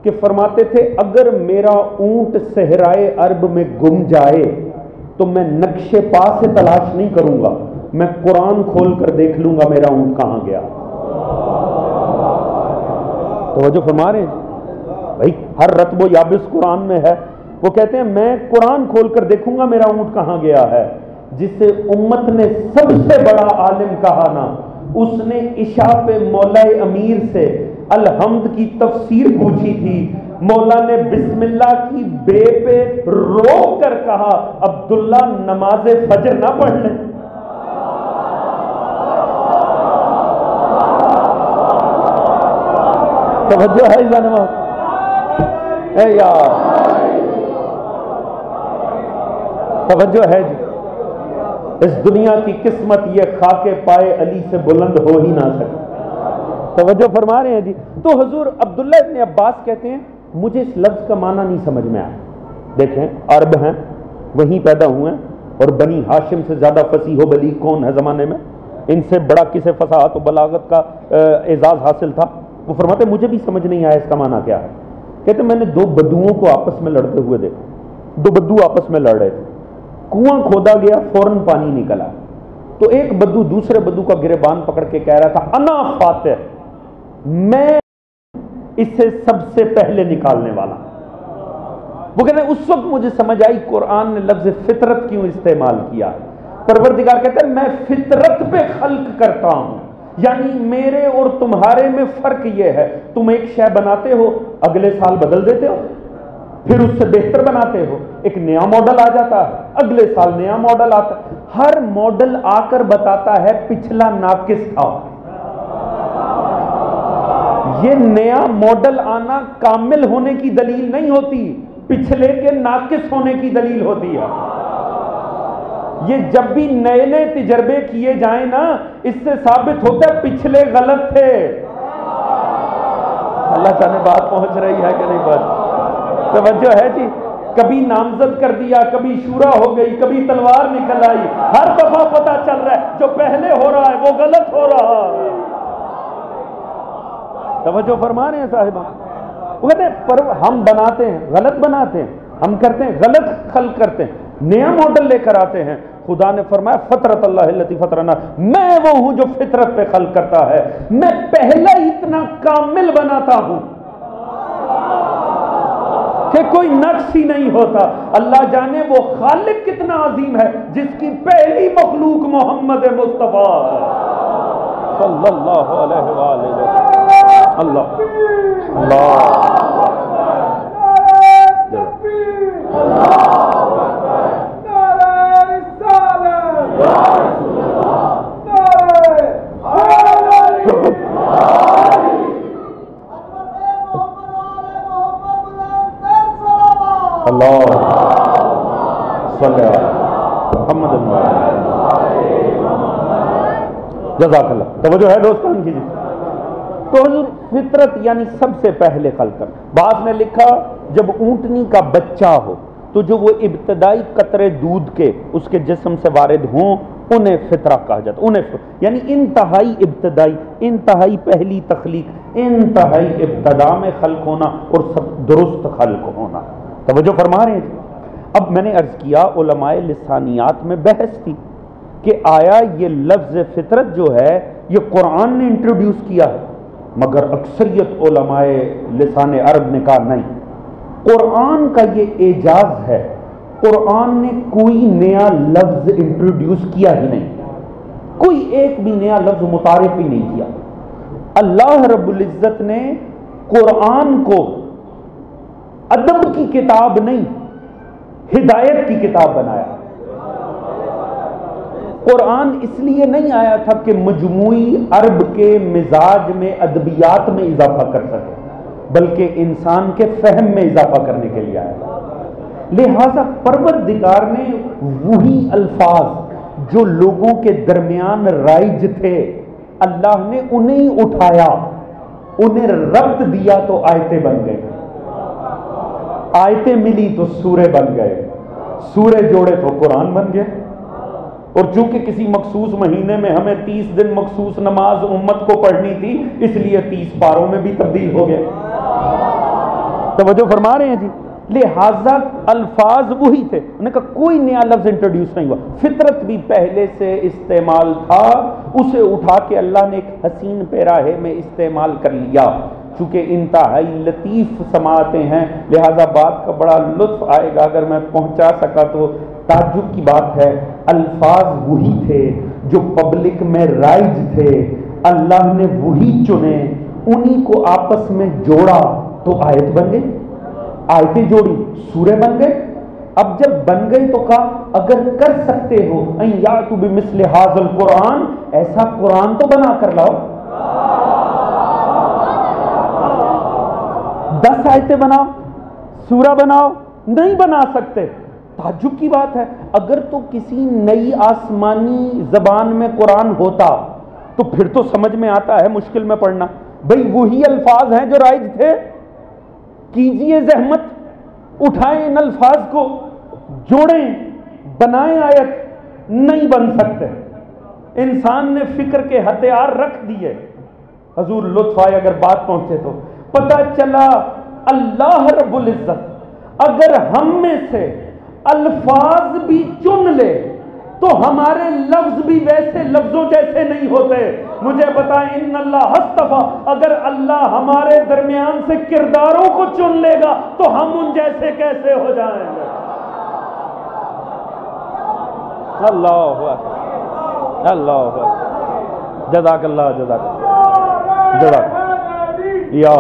کہ فرماتے تھے اگر میرا اونٹ صحرائے عرب میں گم جائے تو میں نقش پا سے تلاش نہیں کروں گا، میں قرآن کھول کر دیکھ لوں گا میرا اونٹ کہاں گیا۔ توجہ فرما رہے ہیں بھائی، ہر رتب و یابس قرآن میں ہے۔ وہ کہتے ہیں میں قرآن کھول کر دیکھوں گا میرا اونٹ کہاں گیا ہے۔ جسے امت نے سب سے بڑا عالم کہا نا، اس نے عشاء پہ مولا امیر سے الحمد کی تفسیر پوچھی تھی، مولا نے بسم اللہ کی بے پہ روک کر کہا عبداللہ نماز فجر نہ پڑھ لیں۔ توجہ ہے نماز، اے یار توجہ ہے جی، اس دنیا کی قسمت یہ خاک پائے علی سے بلند ہو ہی نہ سکے. توجہ فرما رہے ہیں جی. تو حضور عبداللہ ابن عباس کہتے ہیں مجھے اس لفظ کا معنی نہیں سمجھ میں آیا. دیکھیں عرب ہیں، وہیں پیدا ہوئے ہیں، اور بنی ہاشم سے زیادہ فصیح و بلیغ کون ہے زمانے میں؟ ان سے بڑا کسے فصاحت و بلاغت کا اعزاز حاصل تھا؟ وہ فرماتے مجھے بھی سمجھ نہیں آیا اس کا معنی کیا ہے. کہتے میں نے دو بدوؤں کو آپس میں لڑتے ہوئے دیکھا. دو بدو آپس میں لڑ رہے تھے، کنواں کھودا گیا، فوراً پانی نکلا. تو ایک بدو دوسرے بدو کا گریبان پکڑ کے کہہ رہا تھا انا فاتح، میں اسے سب سے پہلے نکالنے والا. وہ کہتے ہیں اس وقت مجھے سمجھ آئی قرآن نے لفظ فطرت کیوں استعمال کیا. پروردگار کہتے ہیں میں فطرت پہ خلق کرتا ہوں، یعنی میرے اور تمہارے میں فرق یہ ہے تم ایک شے بناتے ہو اگلے سال بدل دیتے ہو، پھر اس سے بہتر بناتے ہو، ایک نیا ماڈل آ جاتا ہے، اگلے سال نیا ماڈل آتا ہے. ہر ماڈل آ کر بتاتا ہے پچھلا ناقص تھا. یہ نیا ماڈل آنا کامل ہونے کی دلیل نہیں ہوتی، پچھلے کے ناقص ہونے کی دلیل ہوتی ہے. یہ جب بھی نئے نئے تجربے کیے جائیں نا، اس سے ثابت ہوتا ہے پچھلے غلط تھے. اللہ تعالیٰ بات پہنچ رہی ہے کہ نہیں پہنچ؟ توجہ ہے جی. کبھی نامزد کر دیا، کبھی شورا ہو گئی، کبھی تلوار نکل آئی، ہر دفعہ پتہ چل رہا ہے جو پہلے ہو رہا ہے وہ غلط ہو رہا ہے. توجہ فرما رہے ہیں صاحبہ؟ وہ کہتے ہیں پر ہم بناتے ہیں غلط، بناتے ہیں ہم، کرتے ہیں غلط، خلق کرتے ہیں، نیا ماڈل لے کر آتے ہیں. خدا نے فرمایا فطرت اللہ التی فطرنا، میں وہ ہوں جو فطرت پہ خلق کرتا ہے. میں پہلا اتنا کامل بناتا ہوں کہ کوئی نقص ہی نہیں ہوتا. اللہ جانے وہ خالق کتنا عظیم ہے جس کی پہلی مخلوق محمد مصطفیٰ صلی اللہ علیہ وآلہ وسلم. اللہ اللہ جزاک اللہ. توجہ ہے دوستان کی جی. تو حضور فطرت یعنی سب سے پہلے خلق کر. بعض نے لکھا جب اونٹنی کا بچہ ہو تو جو وہ ابتدائی قطرے دودھ کے اس کے جسم سے وارد ہوں انہیں فطرہ کہا جاتا. انہیں یعنی انتہائی ابتدائی، انتہائی پہلی تخلیق، انتہائی ابتدا میں خلق ہونا اور سب درست خلق ہونا. توجہ فرما رہے ہیں. اب میں نے عرض کیا علماء لسانیات میں بحث تھی کہ آیا یہ لفظ فطرت جو ہے یہ قرآن نے انٹروڈیوس کیا ہے، مگر اکثریت علماء لسان عرب نے کہا نہیں، قرآن کا یہ اعجاز ہے، قرآن نے کوئی نیا لفظ انٹروڈیوس کیا ہی نہیں، کوئی ایک بھی نیا لفظ متعارف ہی نہیں کیا. اللہ رب العزت نے قرآن کو ادب کی کتاب نہیں ہدایت کی کتاب بنایا. قرآن اس لیے نہیں آیا تھا کہ مجموعی عرب کے مزاج میں ادبیات میں اضافہ کر سکے، بلکہ انسان کے فہم میں اضافہ کرنے کے لیے آیا. لہذا پروردگار نے وہی الفاظ جو لوگوں کے درمیان رائج تھے اللہ نے انہیں اٹھایا، انہیں ربط دیا تو آیتیں بن گئے، آیتیں ملی تو سورے بن گئے، سورے جوڑے تو قرآن بن گئے. اور چونکہ کسی مخصوص مہینے میں ہمیں 30 دن مخصوص نماز امت کو پڑھنی تھی اس لیے 30 پاروں میں بھی تبدیل ہو گئے. توجہ فرما رہے ہیں جی. لہذا الفاظ وہی تھے، انہوں نے کہا کوئی نیا لفظ انٹروڈیوس نہیں ہوا. فطرت بھی پہلے سے استعمال تھا، اسے اٹھا کے اللہ نے ایک حسین پیراہے میں استعمال کر لیا. چونکہ انتہائی لطیف سماعتیں ہیں لہذا بات کا بڑا لطف آئے گا اگر میں پہنچا سکا تو. تعجب کی بات ہے الفاظ وہی تھے جو پبلک میں رائج تھے، اللہ نے وہی چنے، انہی کو آپس میں جوڑا تو آیت بن گئی، آیتیں جوڑی سورے بن گئے. اب جب بن گئے تو کہا اگر کر سکتے ہو ان یاتوا بمثل ھذا القرآن، ایسا قرآن تو بنا کر لاؤ. 10 آیتیں بناؤ، سورہ بناؤ، نہیں بنا سکتے۔ تعجب کی بات ہے، اگر تو کسی نئی آسمانی زبان میں قرآن ہوتا تو پھر تو سمجھ میں آتا ہے مشکل میں پڑھنا۔ بھئی وہی الفاظ ہیں جو رائج تھے، کیجئے زحمت، اٹھائیں ان الفاظ کو، جوڑیں، بنائیں آیت، نہیں بن سکتے۔ انسان نے فکر کے ہتھیار رکھ دیے۔ حضور لطف آئے اگر بات پہنچے تو پتہ چلا اللہ رب العزت اگر ہم میں سے الفاظ بھی چن لے تو ہمارے لفظ بھی ویسے لفظوں جیسے نہیں ہوتے۔ مجھے بتائیں ان اللہ اصطفیٰ، اگر اللہ ہمارے درمیان سے کرداروں کو چن لے گا تو ہم ان جیسے کیسے ہو جائیں گے؟ اللہ اکبر، اللہ اکبر، جزاک اللہ، جزاک اللہ، جزاک یا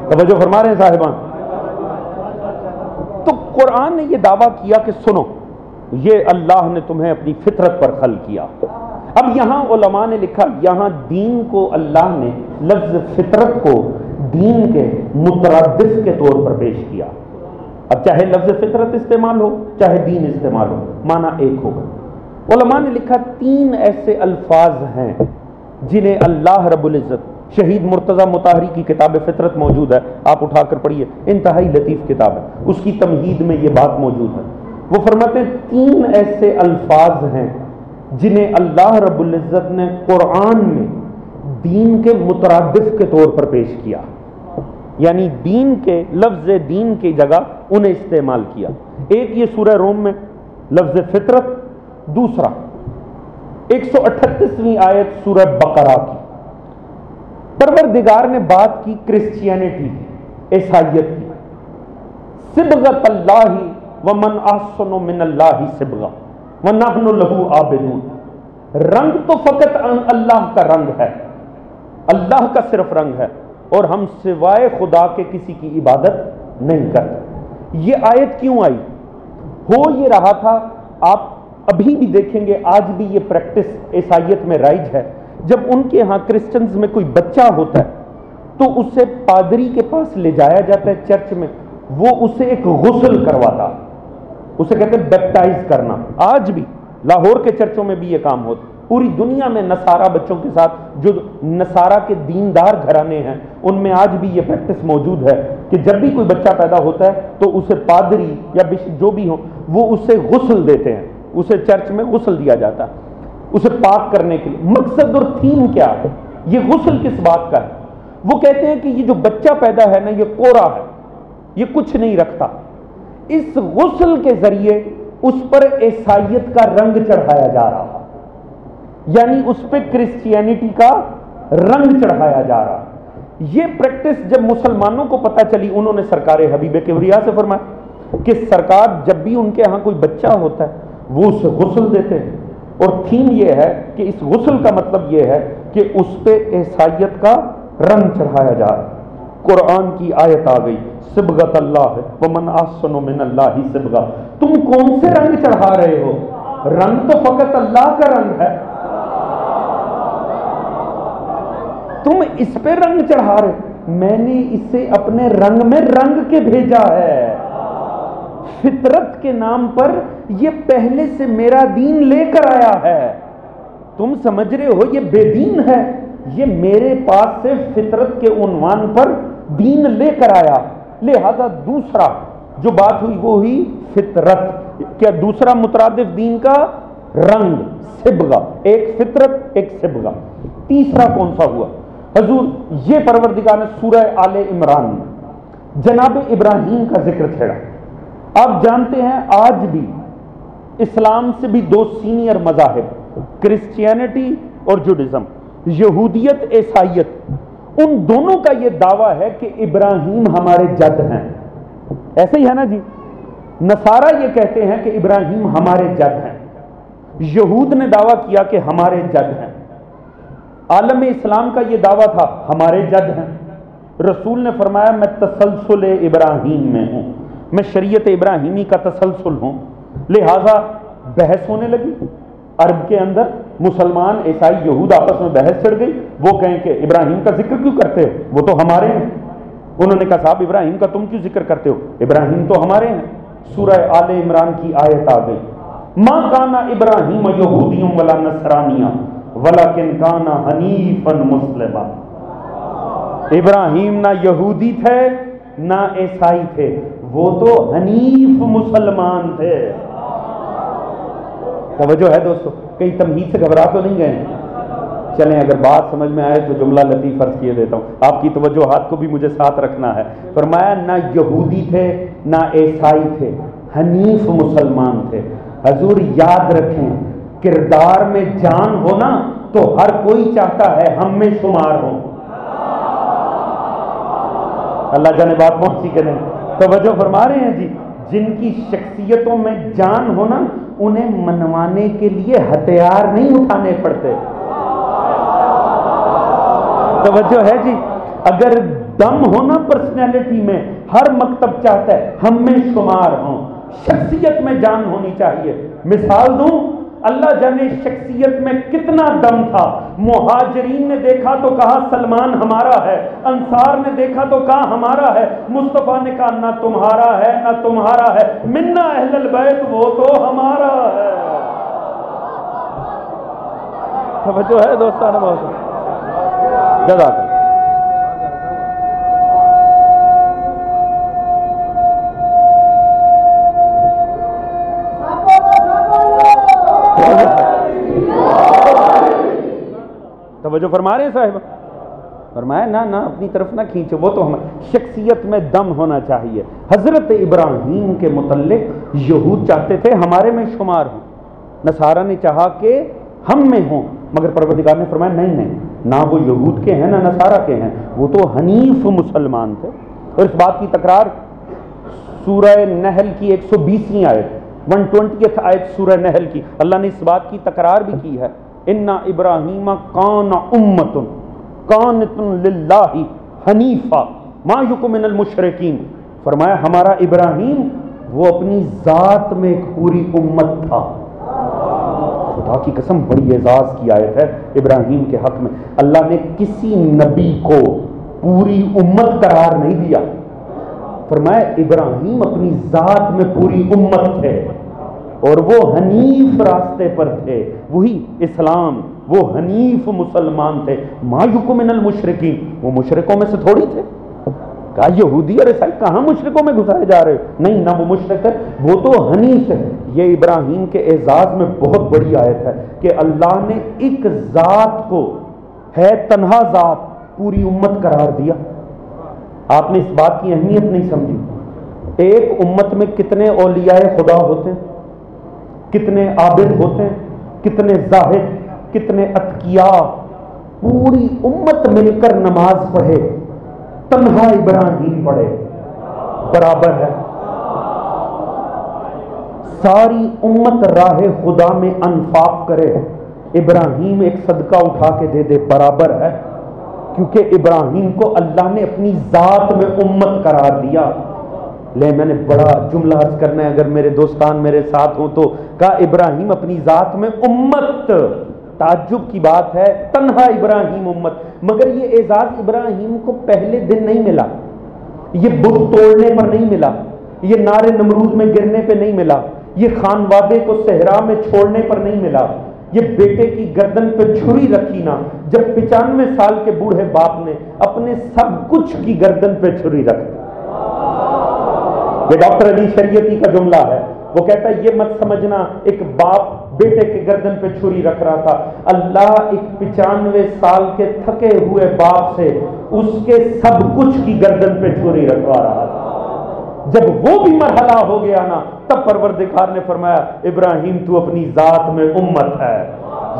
توجہ فرما رہے ہیں صاحبان۔ تو قرآن نے یہ دعویٰ کیا کہ سنو، یہ اللہ نے تمہیں اپنی فطرت پر خلق کیا۔ اب یہاں علماء نے لکھا، یہاں دین کو اللہ نے لفظ فطرت کو دین کے مترادف کے طور پر پیش کیا۔ اب چاہے لفظ فطرت استعمال ہو چاہے دین استعمال ہو، معنی ایک ہوگا۔ علماء نے لکھا 3 ایسے الفاظ ہیں جنہیں اللہ رب العزت، شہید مرتضی مطہری کی کتاب فطرت موجود ہے، آپ اٹھا کر پڑھیے، انتہائی لطیف کتاب ہے، اس کی تمہید میں یہ بات موجود ہے۔ وہ فرماتے ہیں 3 ایسے الفاظ ہیں جنہیں اللہ رب العزت نے قرآن میں دین کے مترادف کے طور پر پیش کیا، یعنی دین کے لفظ دین کی جگہ انہیں استعمال کیا۔ ایک یہ سورہ روم میں لفظ فطرت، دوسرا 138ویں آیت سورہ بقرہ کی، پروردگار نے بات کی کرسچینٹی کی، عیسائیت کی، صبغۃ اللہ ومن احسن من اللہ صبغہ ونحن لہ عابدون۔ رنگ تو فقط اللہ کا رنگ ہے، اللہ کا صرف رنگ ہے، اور ہم سوائے خدا کے کسی کی عبادت نہیں کرتے۔ یہ آیت کیوں آئی؟ ہو یہ رہا تھا، آپ ابھی بھی دیکھیں گے، آج بھی یہ پریکٹس عیسائیت میں رائج ہے، جب ان کے ہاں کرسچنز میں کوئی بچہ ہوتا ہے تو اسے پادری کے پاس لے جایا جاتا ہے چرچ میں، وہ اسے ایک غسل کرواتا، اسے کہتے ہیں بیپٹائز کرنا۔ آج بھی لاہور کے چرچوں میں بھی یہ کام ہوتا، پوری دنیا میں نصارہ بچوں کے ساتھ، جو نصارہ کے دیندار گھرانے ہیں ان میں آج بھی یہ پریکٹس موجود ہے کہ جب بھی کوئی بچہ پیدا ہوتا ہے تو اسے پادری یا بشپ جو بھی ہو وہ اسے غسل دیتے ہیں، اسے چرچ میں غسل دیا جاتا ہے اسے پاک کرنے کے لیے۔ مقصد اور تھیم کیا ہے؟ یہ غسل کس بات کا ہے؟ وہ کہتے ہیں کہ یہ جو بچہ پیدا ہے نا، یہ کوڑا ہے، یہ کچھ نہیں رکھتا، اس غسل کے ذریعے اس پر عیسائیت کا رنگ چڑھایا جا رہا، یعنی اس پہ کرسچینٹی کا رنگ چڑھایا جا رہا۔ یہ پریکٹس جب مسلمانوں کو پتہ چلی، انہوں نے سرکار حبیب کبریا سے فرمایا کہ سرکار جب بھی ان کے ہاں کوئی بچہ ہوتا ہے وہ اسے غسل دیتے ہیں، اور تھیم یہ ہے کہ اس غسل کا مطلب یہ ہے کہ اس پہ عیسائیت کا رنگ چڑھایا جا رہا۔ قرآن کی آیت آ گئی، صبغۃ اللہ ومن احسن من اللہ صبغہ۔ تم کون سے رنگ چڑھا رہے ہو؟ رنگ تو فقط اللہ کا رنگ ہے، تم اس پہ رنگ چڑھا رہے، میں نے اسے اپنے رنگ میں رنگ کے بھیجا ہے۔ فطرت کے نام پر یہ پہلے سے میرا دین لے کر آیا ہے، تم سمجھ رہے ہو یہ بے دین ہے، یہ میرے پاس سے فطرت کے عنوان پر دین لے کر آیا۔ لہذا دوسرا جو بات ہوئی وہ ہوئی فطرت، کیا دوسرا مترادف دین کا رنگ، صبغہ، ایک فطرت ایک صبغہ۔ تیسرا کون سا ہوا؟ حضور یہ پروردگار نے سورہ آل عمران میں جناب ابراہیم کا ذکر چھیڑا۔ آپ جانتے ہیں آج بھی اسلام سے بھی 2 سینئر مذاہب، کرسچینٹی اور جوڈازم، یہودیت عیسائیت، ان دونوں کا یہ دعویٰ ہے کہ ابراہیم ہمارے جد ہیں۔ ایسے ہی ہے نا جی، نصارہ یہ کہتے ہیں کہ ابراہیم ہمارے جد ہیں، یہود نے دعویٰ کیا کہ ہمارے جد ہیں، عالم اسلام کا یہ دعویٰ تھا ہمارے جد ہیں۔ رسول نے فرمایا میں تسلسل ابراہیم میں ہوں، میں شریعت ابراہیمی کا تسلسل ہوں۔ لہذا بحث ہونے لگی عرب کے اندر، مسلمان عیسائی یہود آپس میں بحث چڑھ گئی، وہ کہیں کہ ابراہیم کا ذکر کیوں کرتے ہو، وہ تو ہمارے ہیں۔ انہوں نے کہا صاحب ابراہیم کا تم کیوں ذکر کرتے ہو، ابراہیم تو ہمارے ہیں۔ سورہ آل عمران کی آیت آ گئی، ما کان ابراہیم یہودی ولا نصرانیہ ولکن کان حنیفا مسلما۔ ابراہیم نہ یہودی تھے نہ عیسائی تھے، وہ تو حنیف مسلمان تھے۔ توجہ ہے دوستو، کہیں تمہید سے گھبرا تو نہیں گئے؟ چلیں اگر بات سمجھ میں آئے تو جملہ لطیف عرض کیے دیتا ہوں، آپ کی توجہات کو بھی مجھے ساتھ رکھنا ہے۔ فرمایا نہ یہودی تھے نہ عیسائی تھے، حنیف مسلمان تھے۔ حضور یاد رکھیں، کردار میں جان ہونا تو ہر کوئی چاہتا ہے ہم میں شمار ہو۔ اللہ جانے بات پہنچی کہ نہیں؟ توجہ فرما رہے ہیں جی، جن کی شخصیتوں میں جان ہونا انہیں منوانے کے لیے ہتھیار نہیں اٹھانے پڑتے۔ توجہ ہے جی، اگر دم ہونا پرسنالٹی میں، ہر مکتب چاہتا ہے ہم میں شمار ہوں، شخصیت میں جان ہونی چاہیے۔ مثال دوں، اللہ جانے شخصیت میں کتنا دم تھا۔ مہاجرین نے دیکھا تو کہا سلمان ہمارا ہے، انصار نے دیکھا تو کہا ہمارا ہے، مصطفیٰ نے کہا نہ تمہارا ہے نہ تمہارا ہے، منا اہل البیت وہ تو ہمارا ہے۔ توجہ ہے دوستانہ بہت جزاک اللہ۔ توجہ فرما رہے ہیں صاحب؟ فرمایا نہ اپنی طرف نہ کھینچو، وہ تو ہمیں شخصیت میں دم ہونا چاہیے۔ حضرت ابراہیم کے متعلق یہود چاہتے تھے ہمارے میں شمار ہوں، نصارہ نے چاہا کہ ہم میں ہوں، مگر پروردگار نے فرمایا نہیں، نہ وہ یہود کے ہیں نہ نصارہ کے ہیں، وہ تو حنیف مسلمان تھے۔ اور اس بات کی تکرار سورہ نحل کی 120ویں آیت، 120th آیت سورہ نحل کی، اللہ نے اس بات کی تکرار بھی کی ہے، ان ابراہیم کان امۃ قانت للہ حنیفا ما یک من المشرکین۔ فرمایا ہمارا ابراہیم وہ اپنی ذات میں ایک پوری امت تھا۔ خدا کی قسم بڑی اعزاز کی آیت ہے ابراہیم کے حق میں۔ اللہ نے کسی نبی کو پوری امت قرار نہیں دیا، فرمایا ابراہیم اپنی ذات میں پوری امت تھے اور وہ حنیف راستے پر تھے، وہی اسلام، وہ حنیف مسلمان تھے۔ ما یکم من المشرکین، وہ مشرکوں میں سے تھوڑی تھے۔ کہا یہودی اور عیسائی کہاں مشرکوں میں گھسائے جا رہے؟ نہیں، نہ وہ مشرک ہے، وہ تو حنیف ہے۔ یہ ابراہیم کے اعزاز میں بہت بڑی آیت ہے کہ اللہ نے ایک ذات کو، ہے تنہا ذات، پوری امت قرار دیا۔ آپ نے اس بات کی اہمیت نہیں سمجھی۔ ایک امت میں کتنے اولیاء خدا ہوتے ہیں، کتنے عابد ہوتے ہیں، کتنے زاہد، کتنے اتقیاء، پوری امت مل کر نماز پڑھے، تنہا ابراہیم پڑھے، برابر ہے۔ ساری امت راہ خدا میں انفاق کرے، ابراہیم ایک صدقہ اٹھا کے دے دے، برابر ہے، کیونکہ ابراہیم کو اللہ نے اپنی ذات میں امت قرار دیا۔ لے میں نے بڑا جملہ عرض کرنا ہے، اگر میرے دوستان میرے ساتھ ہوں تو، کہا ابراہیم اپنی ذات میں امت۔ تعجب کی بات ہے، تنہا ابراہیم امت، مگر یہ اعزاز ابراہیم کو پہلے دن نہیں ملا، یہ بت توڑنے پر نہیں ملا، یہ نار نمرود میں گرنے پہ نہیں ملا، یہ خانوادے کو صحرا میں چھوڑنے پر نہیں ملا، یہ بیٹے کی گردن پہ چھری رکھی نا، جب 95 سال کے بوڑھے باپ نے اپنے سب کچھ کی گردن پہ چھری رکھ دی۔ یہ ڈاکٹر علی شریعتی کا جملہ ہے، وہ کہتا ہے یہ مت سمجھنا ایک باپ بیٹے کے گردن پہ چھری رکھ رہا تھا، اللہ ایک 95 سال کے تھکے ہوئے باپ سے اس کے سب کچھ کی گردن پہ چھری رکھوا رہا تھا۔ جب وہ بھی مرحلہ ہو گیا نا، تب پروردگار نے فرمایا ابراہیم تو اپنی ذات میں امت ہے،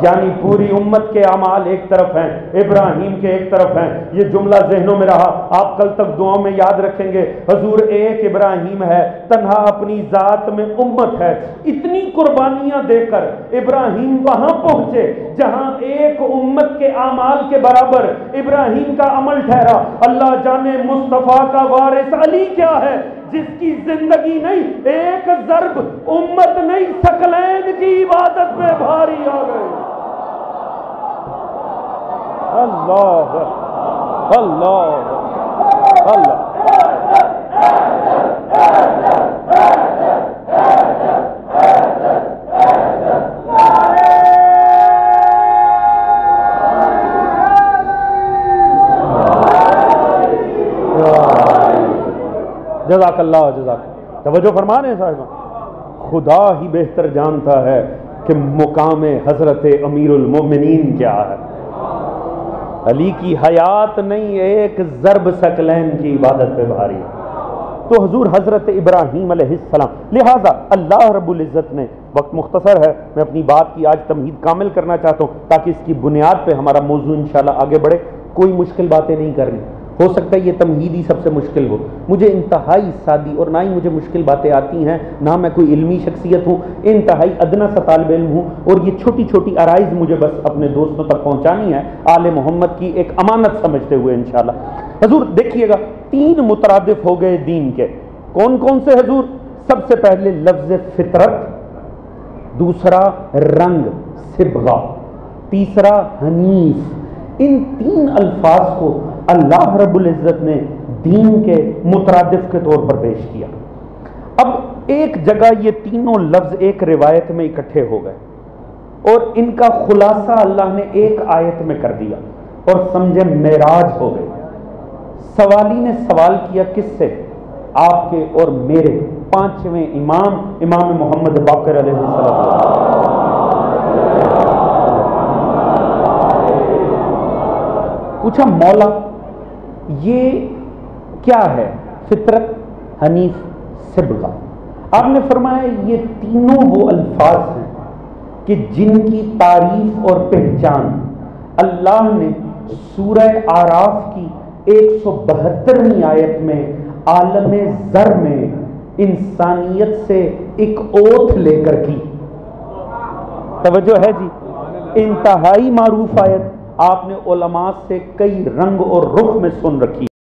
یعنی پوری امت کے اعمال ایک طرف ہیں، ابراہیم کے ایک طرف ہیں۔ یہ جملہ ذہنوں میں رہا، آپ کل تک دعاؤں میں یاد رکھیں گے، حضور ایک ابراہیم ہے، تنہا اپنی ذات میں امت ہے۔ اتنی قربانیاں دے کر ابراہیم وہاں پہنچے جہاں ایک امت کے اعمال کے برابر ابراہیم کا عمل ٹھہرا۔ اللہ جانے مصطفیٰ کا وارث علی کیا ہے، جس کی زندگی نہیں، ایک ضرب امت نہیں ثقلین کی عبادت میں بھاری آ گئے۔ اللہ اللہ اللہ جزاک اللہ جزاک توجہ فرمان ہے صاحب خدا ہی بہتر جانتا ہے کہ مقام حضرت امیر المومنین کیا ہے علی کی حیات نہیں ایک ضرب ثقلین کی عبادت پہ بھاری ہے تو حضور حضرت ابراہیم علیہ السلام لہٰذا اللہ رب العزت نے وقت مختصر ہے میں اپنی بات کی آج تمہید کامل کرنا چاہتا ہوں تاکہ اس کی بنیاد پہ ہمارا موضوع انشاءاللہ آگے بڑھے کوئی مشکل باتیں نہیں کرنی ہو سکتا ہے یہ تمہید ہی سب سے مشکل ہو مجھے انتہائی سادی اور نہ ہی مجھے مشکل باتیں آتی ہیں نہ میں کوئی علمی شخصیت ہوں انتہائی ادنا سا طالب علم ہوں اور یہ چھوٹی چھوٹی آرائز مجھے بس اپنے دوستوں تک پہنچانی ہے آل محمد کی ایک امانت سمجھتے ہوئے انشاءاللہ حضور دیکھیے گا 3 مترادف ہو گئے دین کے کون کون سے حضور سب سے پہلے لفظ فطرت دوسرا رنگ صبغہ تیسرا حنیف ان 3 الفاظ کو اللہ رب العزت نے دین کے مترادف کے طور پر پیش کیا اب ایک جگہ یہ تینوں لفظ ایک روایت میں اکٹھے ہو گئے اور ان کا خلاصہ اللہ نے ایک آیت میں کر دیا اور سمجھے معراج ہو گئے سوالی نے سوال کیا کس سے آپ کے اور میرے 5ویں امام محمد باقر علیہ السلام پوچھا مولا یہ کیا ہے فطرت حنیف صبغہ آپ نے فرمایا یہ تینوں وہ الفاظ ہیں کہ جن کی تعریف اور پہچان اللہ نے سورہ اعراف کی 172ویں آیت میں عالم ذر میں انسانیت سے ایک اوتھ لے کر کی توجہ ہے جی انتہائی معروف آیت آپ نے علماء سے کئی رنگ اور رخ میں سن رکھی